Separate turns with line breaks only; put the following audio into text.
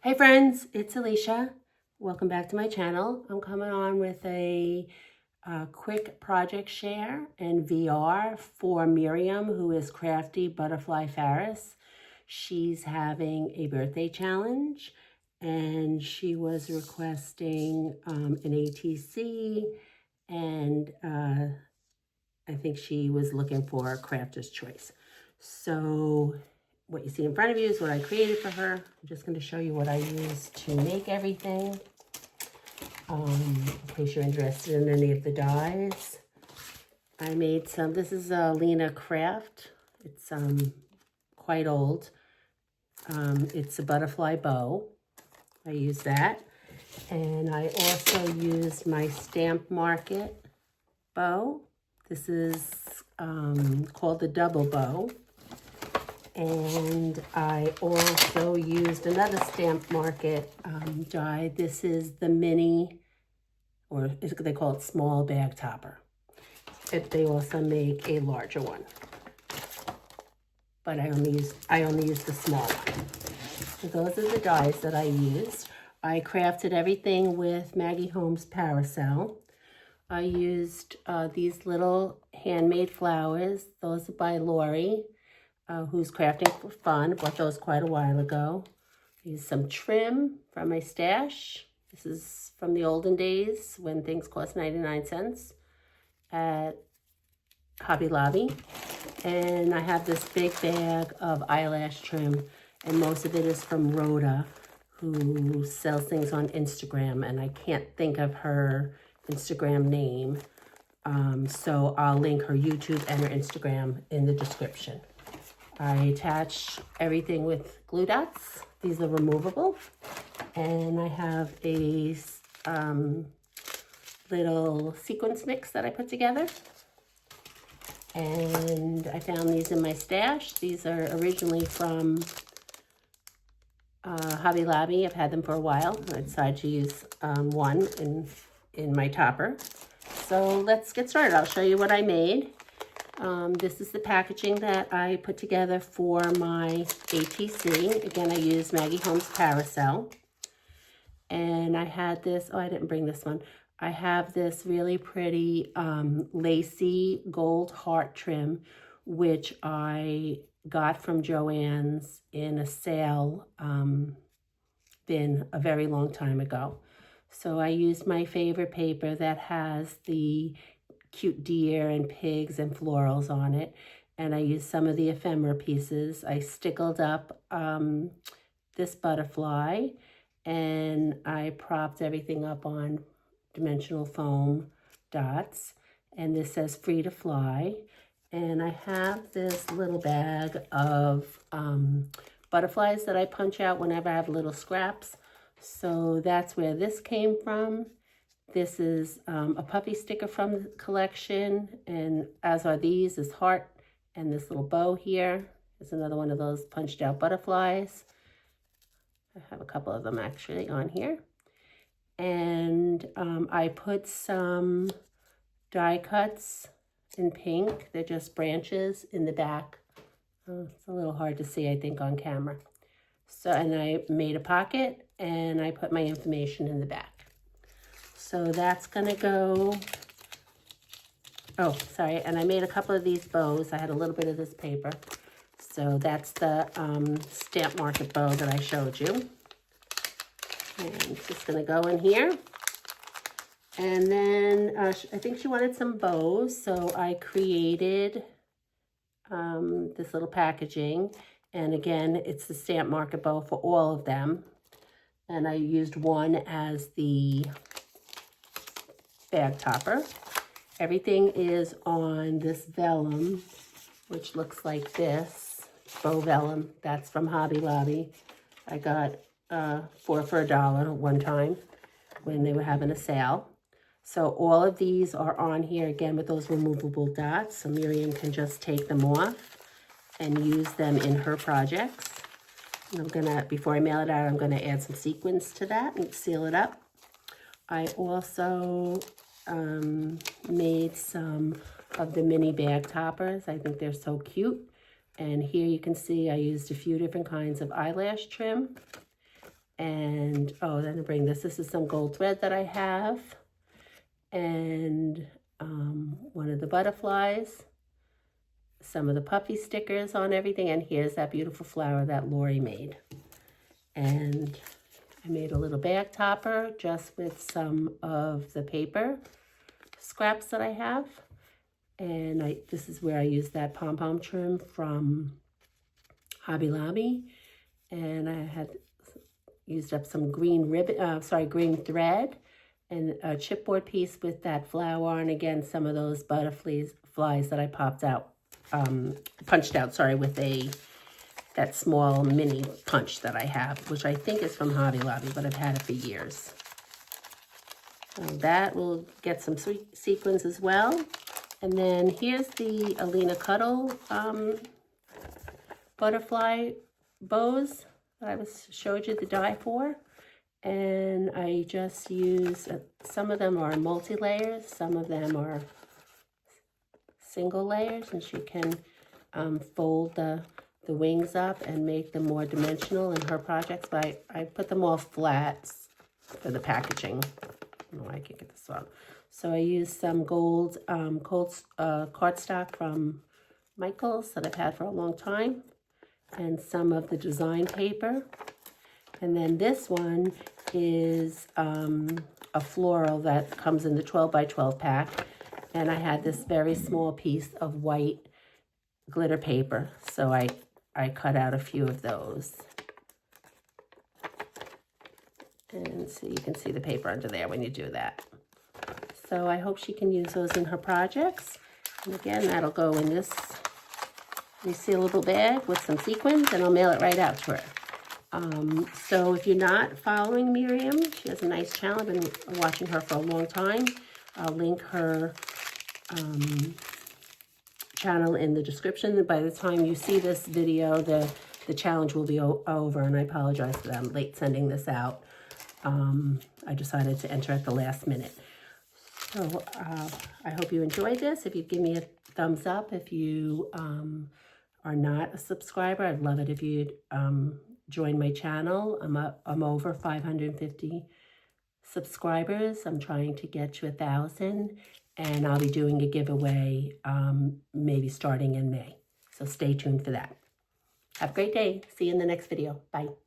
Hey friends, it's Alicia. Welcome back to my channel. I'm coming on with a quick project share in VR for Miriam, who is Crafty Butterfly Ferris. She's having a birthday challenge and she was requesting an ATC, and I think she was looking for a crafter's choice. So what you see in front of you is what I created for her. I'm just going to show you what I used to make everything. In case you're interested in any of the dies. I made some, this is a Lena Craft. It's quite old. It's a butterfly bow. I used that. And I also used my Stamp Market bow. This is called the double bow. And I also used another Stamp Market die. This is the mini, or they call it small bag topper. They also make a larger one, but I only used the small one. So those are the dies that I used. I crafted everything with Maggie Holmes Paracel. I used these little handmade flowers. Those are by Lori. Who's Crafting for Fun. Bought those quite a while ago. Used some trim from my stash. This is from the olden days when things cost 99 cents at Hobby Lobby. And I have this big bag of eyelash trim, and most of it is from Rhoda, who sells things on Instagram, and I can't think of her Instagram name. So I'll link her YouTube and her Instagram in the description. I attach everything with glue dots. These are removable. And I have a little sequence mix that I put together. And I found these in my stash. These are originally from Hobby Lobby. I've had them for a while. I decided to use one in my topper. So let's get started. I'll show you what I made. This is the packaging that I put together for my ATC. Again, I used Maggie Holmes Paracel. And I had this, I didn't bring this one. I have this really pretty lacy gold heart trim, which I got from Joann's in a sale bin a very long time ago. So I used my favorite paper that has the cute deer and pigs and florals on it, and I used some of the ephemera pieces. I stickled up this butterfly, and I propped everything up on dimensional foam dots, and this says free to fly. And I have this little bag of butterflies that I punch out whenever I have little scraps. So that's where this came from. This is a puppy sticker from the collection, and as are these, this heart and this little bow here. There's another one of those punched out butterflies. I have a couple of them actually on here. And I put some die cuts in pink. They're just branches in the back. It's a little hard to see, I think, on camera. So, and I made a pocket, and I put my information in the back. So that's gonna go, oh, sorry, and I made a couple of these bows. I had a little bit of this paper. So that's the Stamp Market bow that I showed you. And it's just gonna go in here. And then I think she wanted some bows, so I created this little packaging. And again, it's the Stamp Market bow for all of them. And I used one as the bag topper. Everything is on this vellum, which looks like this, bow vellum. That's from Hobby Lobby. I got four for $1 one time when they were having a sale. So all of these are on here again with those removable dots, so Miriam can just take them off and use them in her projects. And I'm gonna, before I mail it out, I'm gonna add some sequins to that and seal it up. I also made some of the mini bag toppers. I think they're so cute. And here you can see I used a few different kinds of eyelash trim. And, oh, then to bring this. This is some gold thread that I have. And one of the butterflies. Some of the puffy stickers on everything. And here's that beautiful flower that Lori made. And I made a little bag topper just with some of the paper scraps that I have. And this is where I used that pom-pom trim from Hobby Lobby. And I had used up some green green thread and a chipboard piece with that flower, and again, some of those butterflies that I punched out, with that small mini punch that I have, which I think is from Hobby Lobby, but I've had it for years. So that will get some sequins as well. And then here's the Alina Cuddle butterfly bows that I showed you the die for. And I just use, some of them are multi-layers, some of them are single layers, and she can fold the wings up and make them more dimensional in her projects. But I put them all flat for the packaging. I don't know why I can't get this on. So I used some gold cardstock from Michaels that I've had for a long time, and some of the design paper. And then this one is a floral that comes in the 12 by 12 pack. And I had this very small piece of white glitter paper. So I cut out a few of those. And so you can see the paper under there when you do that. So I hope she can use those in her projects. And again, that'll go in this resealable bag with some sequins, and I'll mail it right out to her. So if you're not following Miriam, she has a nice channel. I've been watching her for a long time. I'll link her channel in the description. By the time you see this video, the challenge will be over, and I apologize that I'm late sending this out. I decided to enter at the last minute. So I hope you enjoyed this. If you'd give me a thumbs up. If you are not a subscriber, I'd love it if you'd join my channel. I'm over 550 subscribers. I'm trying to get to 1,000, and I'll be doing a giveaway maybe starting in May. So stay tuned for that. Have a great day. See you in the next video. Bye.